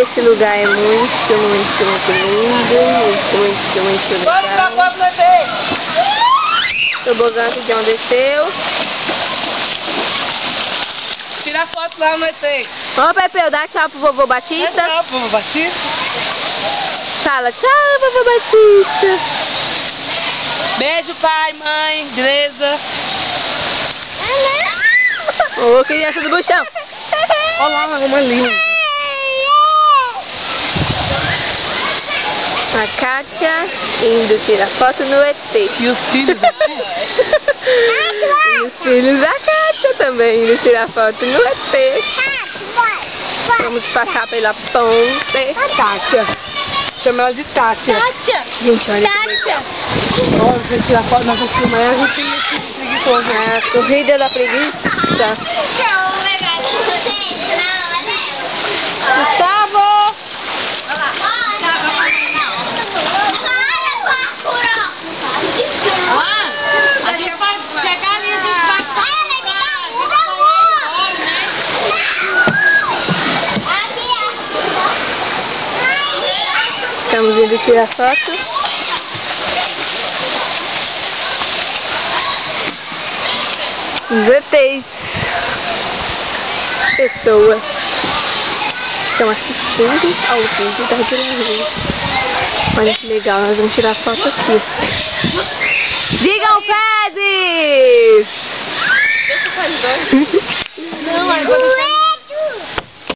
Esse lugar é muito lindo. Muito legal. Vamos tirar foto no ET! O tobogã que John desceu. Tira foto lá no ET. Ô, Pepeu, dá tchau pro vovô Batista. Tchau, vovô Batista. Fala tchau, vovô Batista. Beijo, pai, mãe, beleza? Ô, criança do buchão. Olha lá, uma linda. A Kátia indo tirar foto no ET. E os filhos da E os filhos da Kátia também indo tirar foto no ET. Vamos passar pela ponte. Kátia. Chama ela de Kátia. Kátia. Gente, olha que legal. Olha, você tirar foto, nós vamos filmar, a gente tem preguiçoso. A corrida da preguiça. Gustavo! A gente vai chegar ali, a gente vai Estamos indo tirar foto. Os ETs. Pessoas estão assistindo ao vídeo da Rede. Olha que legal, nós vamos tirar foto aqui. Digam Fezes! Deixa eu fazer. Não, agora